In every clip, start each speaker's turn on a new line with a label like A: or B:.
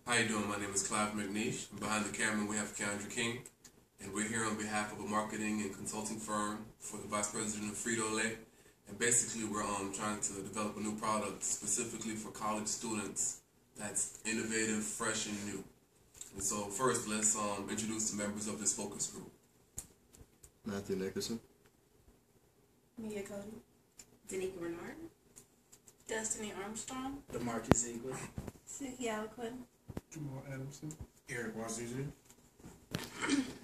A: How you doing? My name is Clive McNeish. And behind the camera we have Keandra King. And we're here on behalf of a marketing and consulting firm for the Vice President of Frito Lay. And basically we're trying to develop a new product specifically for college students that's innovative, fresh, and new. And so first let's introduce the members of this focus group.
B: Matthew Nickerson.
C: Mia Cody.
D: Danica Bernard.
C: Destiny Armstrong.
E: DeMarcus Ziegler.
C: Suki Alquin.
F: Jamal Adamson. Eric Waziri.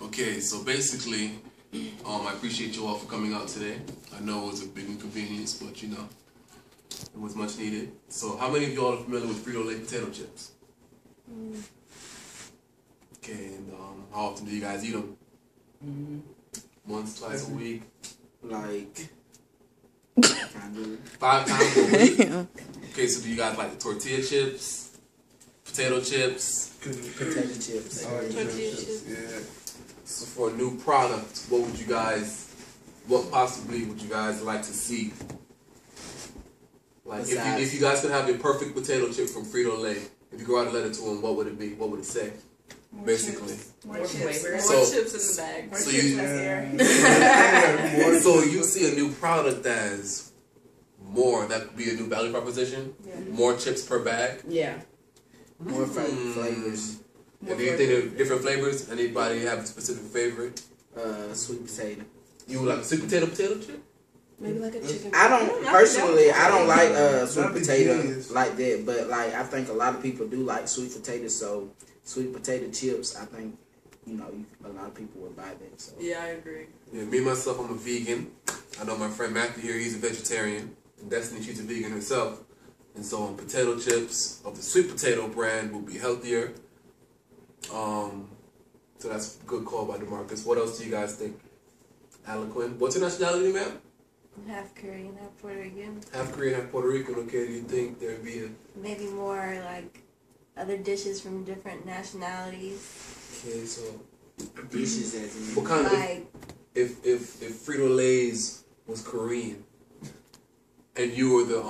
A: Okay, so basically, I appreciate you all for coming out today. I know it was a big inconvenience, but you know, it was much needed. So how many of y'all are familiar with Frito Lay potato chips? Okay, and how often do you guys eat them? Once, twice a week?
E: Like
A: 5 times a week? Okay, so do you guys like the tortilla chips, potato chips?
E: potato chips.
C: Tortilla chips.
F: Yeah.
A: So for a new product, what possibly would you guys like to see? Like if you guys could have your perfect potato chip from Frito Lay, if you go out and let it to them, what would it be? What would it say? Basically.
C: More
D: More
C: chips.
D: flavors.
C: More
A: So-
C: chips in the bag. More
A: so
C: chips
A: you-
C: less air.
A: So you see a new product as more, that could be a new value proposition?
C: Yeah.
A: More chips per bag?
D: Yeah.
E: More flavors.
A: And do you think there are different flavors? Anybody have a specific favorite?
E: Sweet potato.
A: You would like a sweet potato chip?
C: Maybe like a chicken.
E: I don't personally. I don't like sweet
F: That'd be
E: potato
F: genius.
E: like that, but like I think a lot of people do like sweet potatoes. So sweet potato chips, I think a lot of people would buy that. So
C: Yeah, I agree.
A: Yeah, me myself, I'm a vegan. I know my friend Matthew here, he's a vegetarian. And Destiny, she's a vegan herself. And so potato chips of the sweet potato brand will be healthier. So that's a good call by DeMarcus. What else do you guys think? Aliquin. What's your nationality, ma'am?
G: Half Korean, half Puerto Rican.
A: Half Korean, half Puerto Rican. Okay, do you think there'd be a...
G: Maybe more like other dishes from different nationalities.
A: Okay, so...
E: dishes as in
A: What kind of...
G: Like
A: If Frito Lay's was Korean, and you were the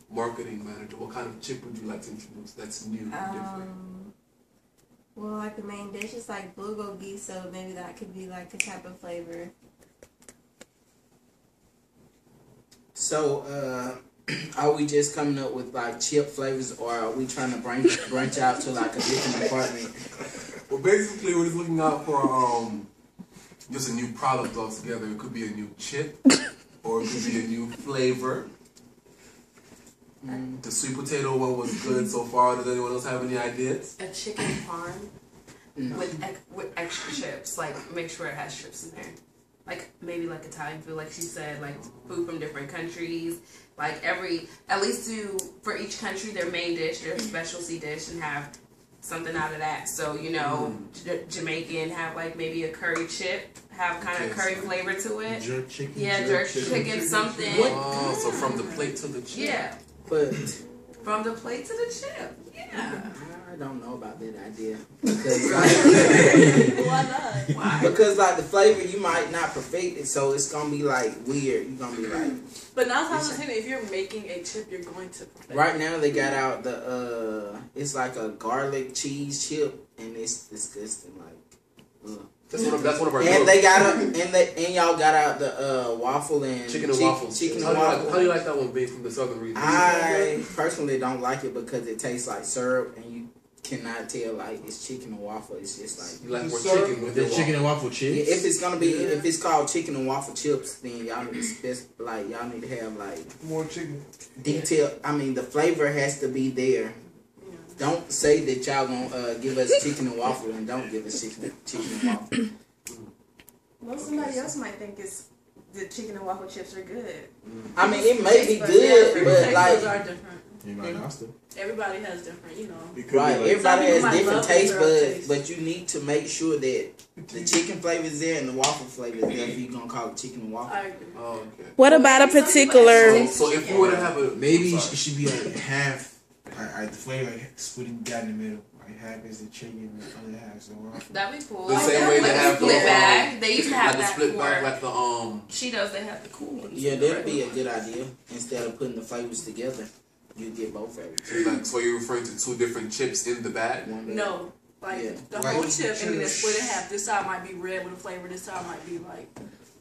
A: marketing manager, what kind of chip would you like to introduce that's new and different?
G: well, like the main dish is like bulgogi, so maybe that could be like a type of flavor.
E: So, are we just coming up with like chip flavors, or are we trying to branch out to like a different department?
A: Well, basically, we're just looking out for just a new product altogether. It could be a new chip, or it could be a new flavor. The sweet potato one was good so far. Does anyone else have any ideas?
D: A chicken farm with extra chips. Like, make sure it has chips in there. Like, maybe like Italian food, like she said, like food from different countries. Like at least do for each country their main dish, their specialty dish, and have something out of that. So, Jamaican have like maybe a curry chip, have kind of curry flavor to it.
F: Jerk chicken.
D: Yeah, jerk chicken, something.
A: Oh, so from the plate to the chip.
D: Yeah,
E: But
D: from the plate to the chip. Yeah.
E: I don't know about that idea because like,
C: Why not?
D: Why?
E: because like the flavor you might not perfect it, so it's gonna be like weird. You're gonna be like.
C: But now I'm saying if you're making a chip, you're going to perfect.
E: Right now they got out the it's like a garlic cheese chip and it's disgusting like.
A: That's one of our.
E: And they got and y'all got out the waffle and
A: chicken and waffles.
E: Chicken
A: How
E: and waffle.
A: do you like that one being from the southern region?
E: I personally don't like it because it tastes like syrup and you cannot tell like it's chicken and waffle. It's just like
A: You like more
F: Syrup
A: chicken with
F: the
A: your
F: chicken and
A: waffle.
F: waffle
E: yeah,
F: chips.
E: if it's gonna be if it's called chicken and waffle chips, then y'all need to y'all need to have like
F: More chicken.
E: detail. I mean the flavor has to be there. Don't say that y'all gonna give us chicken and waffle and don't give us chicken and waffle.
C: Well, somebody else might think the chicken and waffle chips are good.
E: I mean it may be
C: But
E: good,
C: yeah,
E: but
C: textures
E: like
C: are different.
F: You might not still.
C: Everybody has different,
F: It could
E: right,
F: be like,
E: everybody has
C: Some people
E: different
C: might
E: taste
C: love the syrup
E: buds,
C: taste.
E: but you need to make sure that the chicken flavor is there and the waffle flavor is there if you're gonna call it chicken and waffle.
C: I agree.
A: Oh, okay.
H: What about a particular?
A: So if you were to have a
F: maybe
A: I'm
F: it
A: sorry.
F: should be like half. The flavor like splitting down the middle. Like half is the chicken and the other half is the waffle.
D: That'd be cool.
A: The same way
D: like
A: they
D: a
A: have
D: split
A: the,
D: bag. They used to have
A: like the
D: that
A: split
D: for
A: bag, like the
D: Cheetos. They have the cool ones.
E: Yeah, that'd be a good idea instead of putting the flavors together. you get both of them.
A: So you're referring to two different chips in the bag?
C: No. Like
E: Yeah.
C: the
F: Like,
C: whole chip and then it's
F: chips.
C: split in half. This side might be red with a flavor, this side might be like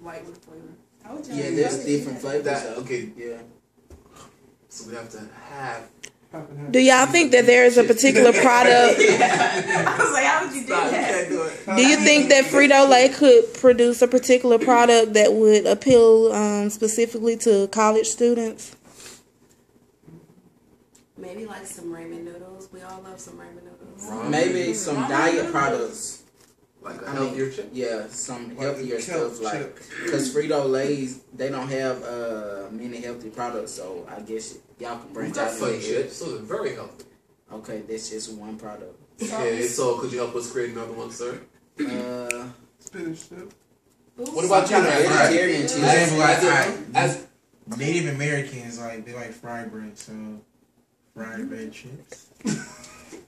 C: white with a flavor.
E: Yeah, there's different flavors.
A: That,
E: though.
A: okay.
E: Yeah.
A: So we have to have.
H: Do y'all think that there is a particular product?
C: I was like, how would you do that?
H: Do you think that Frito Lay could produce a particular product that would appeal specifically to college students?
D: Maybe like some ramen noodles. We all love some ramen noodles.
A: Ramen.
E: Maybe some
C: Ramen
E: diet
C: noodles.
E: products.
A: Like a
E: I mean,
A: healthier chip?
E: Yeah, some
F: Like
E: healthier
F: a
E: stuff like
F: chip.
E: because Frito Lay's they don't have many healthy products, so I guess y'all can
A: We've
E: branch
A: got
E: out.
A: fun
E: a little bit.
A: chips, so they're very healthy.
E: Okay, that's just one product.
A: Okay, so could you help us create another one, sir?
F: Spinach chip.
A: What about you,
E: Kind of
A: man?
E: vegetarian
F: I
E: cheese.
F: ain't like
A: As
F: Native Americans, like they like fried bread, so fried bread chips.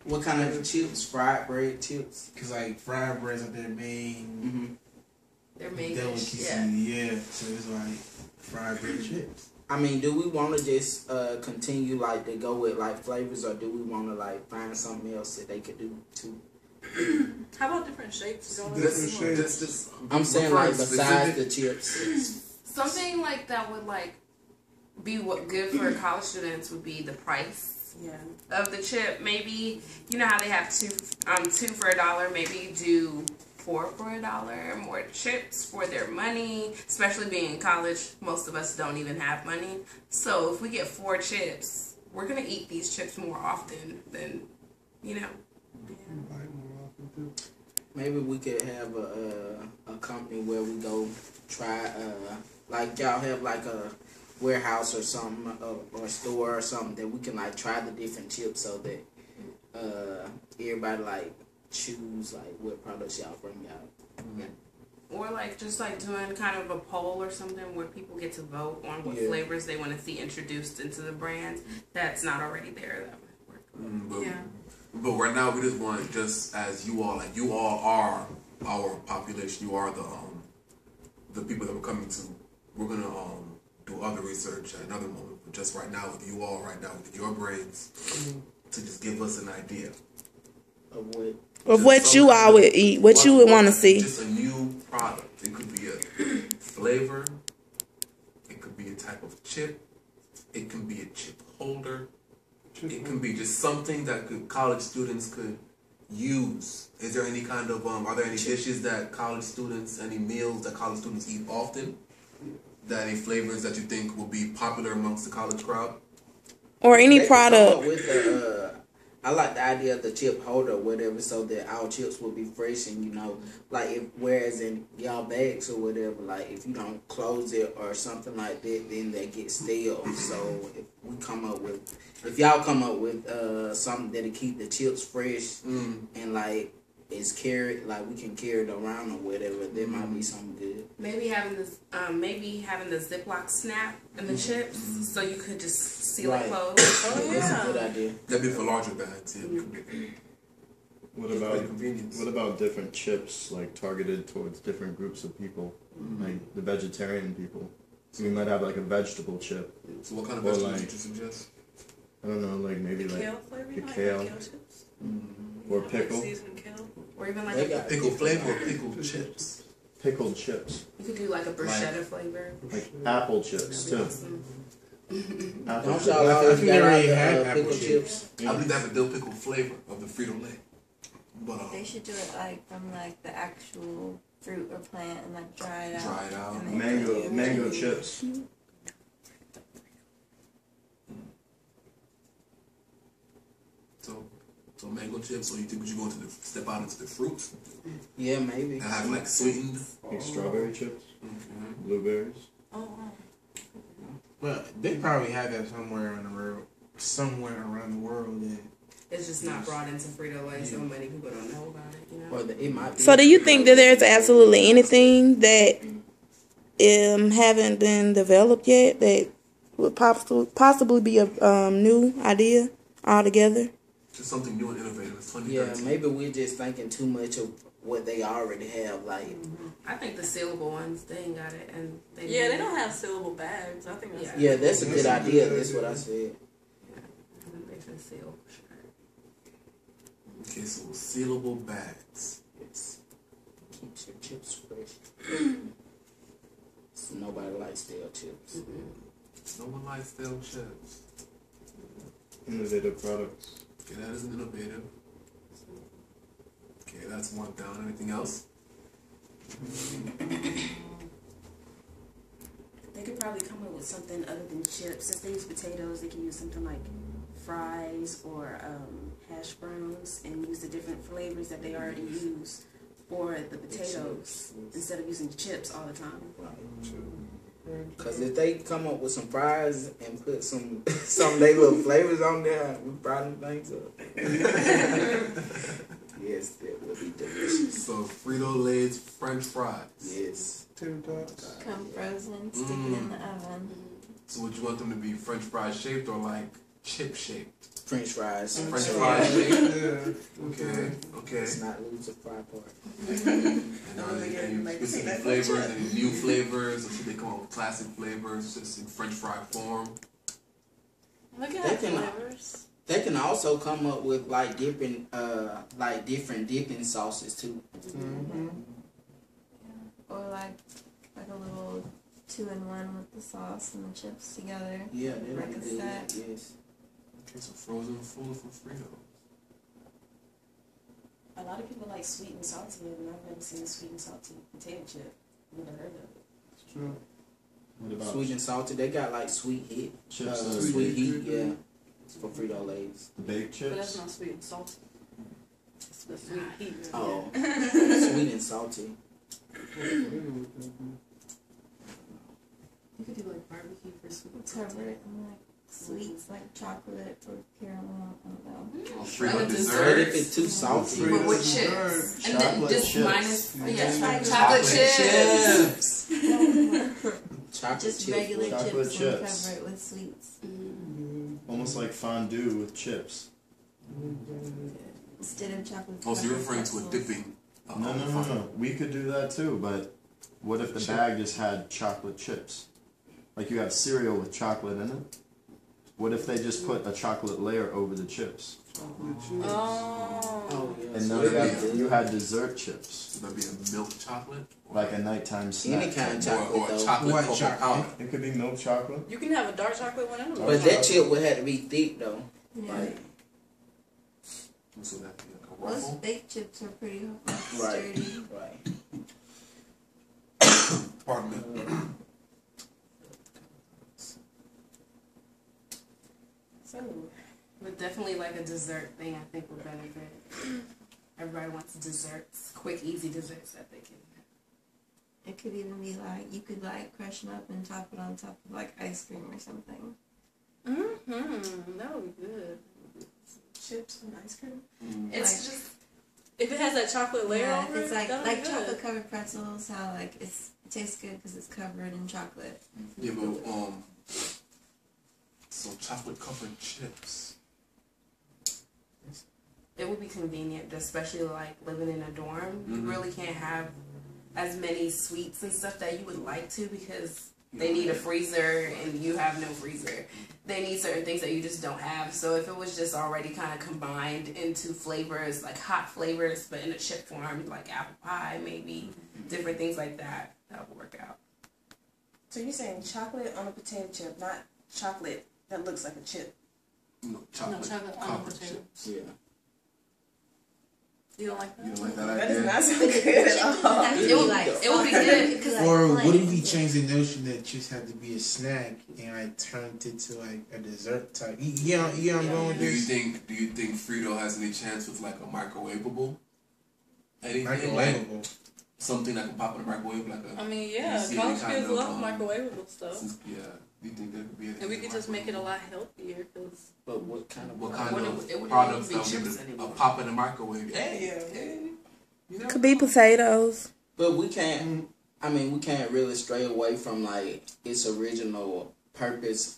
E: What kind of chips? Fried bread chips.
F: Cause like fried bread's like their main
D: They're main dish.
F: delicacy.
D: Yeah.
F: Yeah, so it's like fried bread chips.
E: I mean, do we want to just continue like to go with like flavors, or do we want to like find something else that they could do too?
C: How about different shapes? You know,
A: this
E: I'm saying like
A: referring
E: besides
A: specific-
E: the chips.
D: Something like that would like be what good for college students would be the price
C: yeah.
D: of the chip. Maybe you know how they have two for $1. Maybe do 4 for $1. More chips for their money. Especially being in college, most of us don't even have money. So if we get 4 chips, we're gonna eat these chips more often than
E: Maybe we could have a company where we go try like y'all have like a warehouse or something or a store or something that we can like try the different chips so that everybody like choose like what products y'all bring out.
D: Or like just like doing kind of a poll or something where people get to vote on what
E: Yeah.
D: flavors they want to see introduced into the brands that's not already there. That would work.
C: Yeah.
A: But right now, we just want just as you all, like you all are our population. You are the people that we're coming to. We're gonna do other research at another moment. But just right now, with you all, right now with your brains, to just give us an idea
E: Of what?
H: Of what you all would eat, what you would want to see.
A: Just a new product. It could be a flavor. It could be a type of chip. It can be a chip holder. It can be just something that college students could use. Is there any kind of are there any dishes that college students, any meals that college students eat often? That any flavors that you think will be popular amongst the college crowd?
H: Or any
E: They could come
H: product.
E: up with I like the idea of the chip holder or whatever, so that our chips will be fresh and like whereas in y'all bags or whatever, like if you don't close it or something like that, then they get stale. So if y'all come up with something that'll keep the chips fresh and like it's carried, like we can carry it around or whatever, there might be something good.
D: Maybe having this, maybe having the Ziploc snap in the chips, so you could just seal
E: Right.
D: it closed.
C: Oh
E: That's a
C: yeah.
E: good idea.
A: That'd be for larger bags. Yeah.
B: What
A: It's
B: about
A: pretty convenience.
B: what about different chips like targeted towards different groups of people, like the vegetarian people? So we might have like a vegetable chip.
A: So what kind of
B: Or
A: vegetables
B: like-
A: would you suggest?
B: I don't know, like maybe like
C: Kale flavor,
B: the
C: you like
B: kale.
C: kale chips?
B: or
C: Like
B: pickle,
C: seasoned kale.
D: Or even like
E: They got
A: Pickle flavor or pickled chips?
B: pickled chips,
D: you could do like a bruschetta flavor.
B: like apple chips
D: That'd be
B: too.
D: awesome.
B: Apple
E: Don't
B: chips.
E: y'all
F: I
E: always
F: think
E: got
F: they
E: out
F: already
E: the
F: had apple
E: pickle chips?
A: I believe they have a dill pickle flavor of the Frito Lay. But
G: They should do it like from like the actual fruit or plant and like dry it out.
A: dry it out.
G: And then
B: Mango chips.
A: So mango chips. So you think you're going to step out into the fruits
E: Yeah, maybe.
A: and have like sweetened?
B: Like strawberry chips,
A: Mm-hmm.
B: blueberries.
C: Oh wow.
F: Well, they probably have that somewhere around the world. That
D: It's just not brought into Frito Lay, so many people don't know about it. You know.
E: Or it might be.
H: So do you think that there's absolutely anything that haven't been developed yet that would possibly be a new idea altogether?
A: Just something new and innovative. It's
E: Yeah,
A: 2013.
E: maybe we're just thinking too much of what they already have. Like,
D: I think the sealable ones, they ain't got it, and
C: Yeah, they don't have sealable bags. I think that's
E: yeah, that's a good idea. That's what I said.
D: to seal for sure.
A: Okay, so sealable bags.
E: Yes. Keeps your chips fresh. So nobody likes stale chips.
A: No one likes stale chips.
B: Innovative products.
A: Okay, that is innovative. Okay, that's one down. Anything else?
C: They could probably come up with something other than chips. Since they use potatoes, they could use something like fries or hash browns and use the different flavors that they already use for the potatoes instead of using chips all the time.
E: Because if they come up with some fries and put some of their little flavors on there, we probably things up. Yes, that would be delicious.
A: So Frito Lay's French fries.
E: Yes.
F: Two dogs.
G: Come frozen, stick it in the oven.
A: So would you want them to be French fry shaped or like chip shaped?
E: French fries.
A: French fries shaped. Okay. Okay.
E: Let's not lose the fry part.
A: And any specific flavors, any new flavors, or should they come up with classic flavors just in French fry form?
I: Look
E: They
I: at
E: can-
I: flavors.
E: They can also come up with like different dipping sauces too.
G: Or like a little 2-in-1 with the sauce and the chips together.
E: Yeah,
G: Like
E: they're
G: a
E: good.
G: set.
E: Yes.
A: Okay, so frozen full from Frito.
C: A lot of people like sweet and salty, and I've never seen a sweet and salty potato chip. Never heard of it.
F: It's true.
B: What about
E: Sweet and salty. They got like sweet heat.
B: chips?
E: Sweet heat, yeah. For Frito Lay's.
B: The baked
I: But that's
B: chips?
I: not sweet and salty. It's the sweet heat.
E: Oh, sweet and salty.
D: You could do like barbecue for sweet.
G: Cover it in like sweets, like chocolate or caramel. I don't know.
A: Frito
D: Like a
E: But
A: dessert.
E: if it's too salty,
D: But with
F: Fritos
D: chips.
F: dessert.
D: And then
B: Chocolate
D: just
B: chips.
D: minus
G: Yeah,
D: chocolate chips.
E: chocolate
G: Just
E: chip.
G: regular
B: Chocolate
G: chips and
B: chips.
G: cover it with sweets.
B: Almost like fondue with chips.
G: Instead of chocolate.
A: Oh, so you're
G: covered
A: referring to a
G: pretzels.
A: dipping.
B: No. We could do that too, but what if the bag just had chocolate chips? Like you have cereal with chocolate in it? What if they just put a chocolate layer over the chips?
I: Oh.
E: Oh, yeah.
B: And
E: So
B: now you had dessert chips,
A: So that'd be a milk chocolate?
B: like a nighttime snack.
E: Any kind of
A: Or
E: chocolate though.
A: chocolate
F: White
A: cocoa
F: chocolate.
A: powder.
B: It could be milk chocolate.
I: You can have a dark chocolate one and a
E: But
I: milk
E: that chip would have to be thick though.
G: Yeah.
E: Like,
A: So that'd be like a
G: Most
A: ruffle.
G: baked chips are pretty
E: right.
G: sturdy.
E: Right.
A: Pardon me.
C: So,
D: But definitely like a dessert thing I think would benefit. Everybody wants desserts. Quick, easy desserts that they can.
G: It could even be like, you could like crush them up and top it on top of like ice cream or something.
I: That would be good.
C: chips and ice cream?
D: It's
G: Like-
D: just
I: If it has that chocolate layer
G: Yeah,
I: over
G: if it's
I: it,
G: like
I: that'll be good.
G: chocolate covered pretzels, how like it tastes good because it's covered in chocolate.
A: Yeah, but so chocolate covered chips.
D: it would be convenient, especially like living in a dorm. You
A: Mhm.
D: really can't have as many sweets and stuff that you would like to because they need a freezer and you have no freezer. They need certain things that you just don't have. So if it was just already kind of combined into flavors, like hot flavors, but in a chip form, like apple pie, maybe different things like that, that would work out.
C: So you're saying chocolate on a potato chip, not chocolate that looks like a chip?
A: No, chocolate,
I: chocolate on a
A: covered
I: potato.
A: chips.
E: Yeah.
I: You don't like that?
A: You don't like that
C: That
A: idea?
C: does not sound good at all.
G: It
D: It would be good.
F: Or what if we change the notion that chips have to be a snack and like turned it to like a dessert type? You know where I'm going with
A: Do you
F: this?
A: think Frito has any chance with like a microwavable? Anything like
F: Microwavable.
A: something that can pop in the microwave, like a
I: I mean, yeah,
A: You see
I: college
A: any kind
I: kids
A: of,
I: love microwavable stuff.
A: yeah. Do you think that could be?
I: And we could just make it a lot healthier because
E: But what kind of
A: What kind
D: When
A: of
D: it wouldn't
A: products
D: even
A: that
D: be
A: would
D: chips
A: a
D: anymore.
A: pop in the microwave? Yeah. You know?
H: Could be potatoes.
E: But we can't. I mean, we can't really stray away from like its original purpose,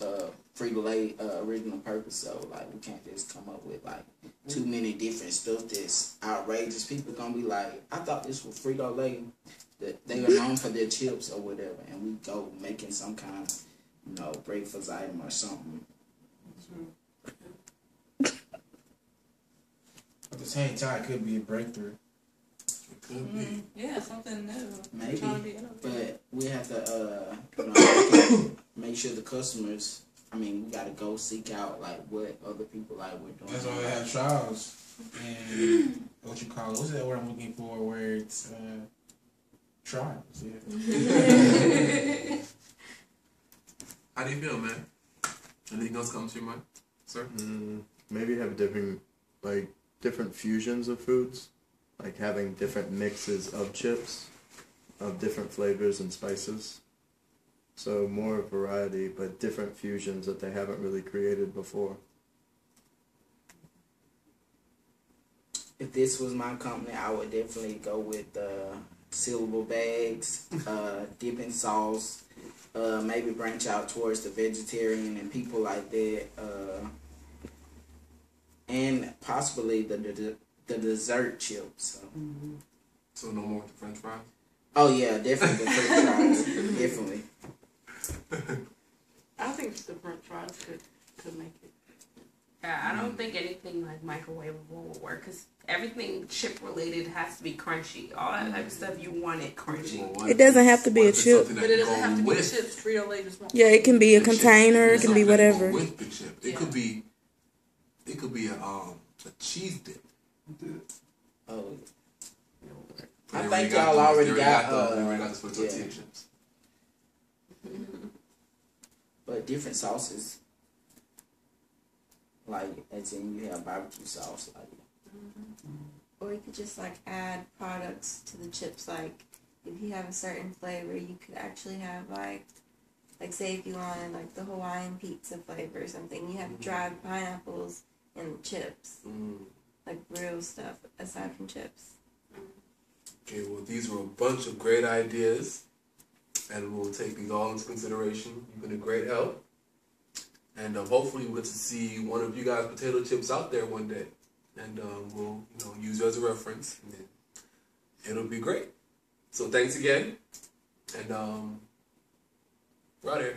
E: Frito Lay original purpose. So like, we can't just come up with like too many different stuff that's outrageous. People gonna be like, I thought this was Frito Lay. That they are known for their chips or whatever, and we go making some kind of, breakfast item or something.
F: the same time, it could be a breakthrough.
A: It could be.
I: Yeah, something new.
E: Maybe,
I: Trying to be innovative.
E: but we have to, make sure the customers. I mean, we gotta go seek out like what other people like we're doing.
F: That's why we have trials and what you call it? What's that word I'm looking for? Where it's trials. Yeah.
A: How do you feel, man? Anything else comes to your mind, sir?
B: Maybe have different fusions of foods, like having different mixes of chips, of different flavors and spices. So more variety, but different fusions that they haven't really created before.
E: If this was my company, I would definitely go with sealable bags, dipping sauce, maybe branch out towards the vegetarian and people like that, and possibly the dessert chips.
A: So no more with the French fries?
E: Oh yeah, definitely the French fries, definitely.
I: I think the French fries could make it.
D: Yeah, I don't think anything like microwavable will work because everything chip related has to be crunchy. All that type of stuff you want it crunchy.
H: It doesn't have to be a chip.
I: But it doesn't have to be chips. Frito Lay just wants.
H: Yeah, it can be a container. It can be whatever.
A: With the chip, it could be. It could be a cheese dip.
E: Oh,
A: But
E: I
A: they
E: think
A: already
E: y'all
A: those.
E: already
A: They
E: got
A: They already got this for tortilla
E: yeah.
A: chips.
E: But different sauces, like as in you have barbecue sauce, like.
G: Or you could just like add products to the chips. Like if you have a certain flavor, you could actually have like say if you wanted like the Hawaiian pizza flavor or something, you have dried pineapples in the chips, like real stuff aside from chips.
A: Okay, well, these were a bunch of great ideas, and we'll take these all into consideration. You've been a great help, and hopefully we'll get to see one of you guys' potato chips out there one day, and we'll use you as a reference, and it'll be great. So thanks again, and we're out here.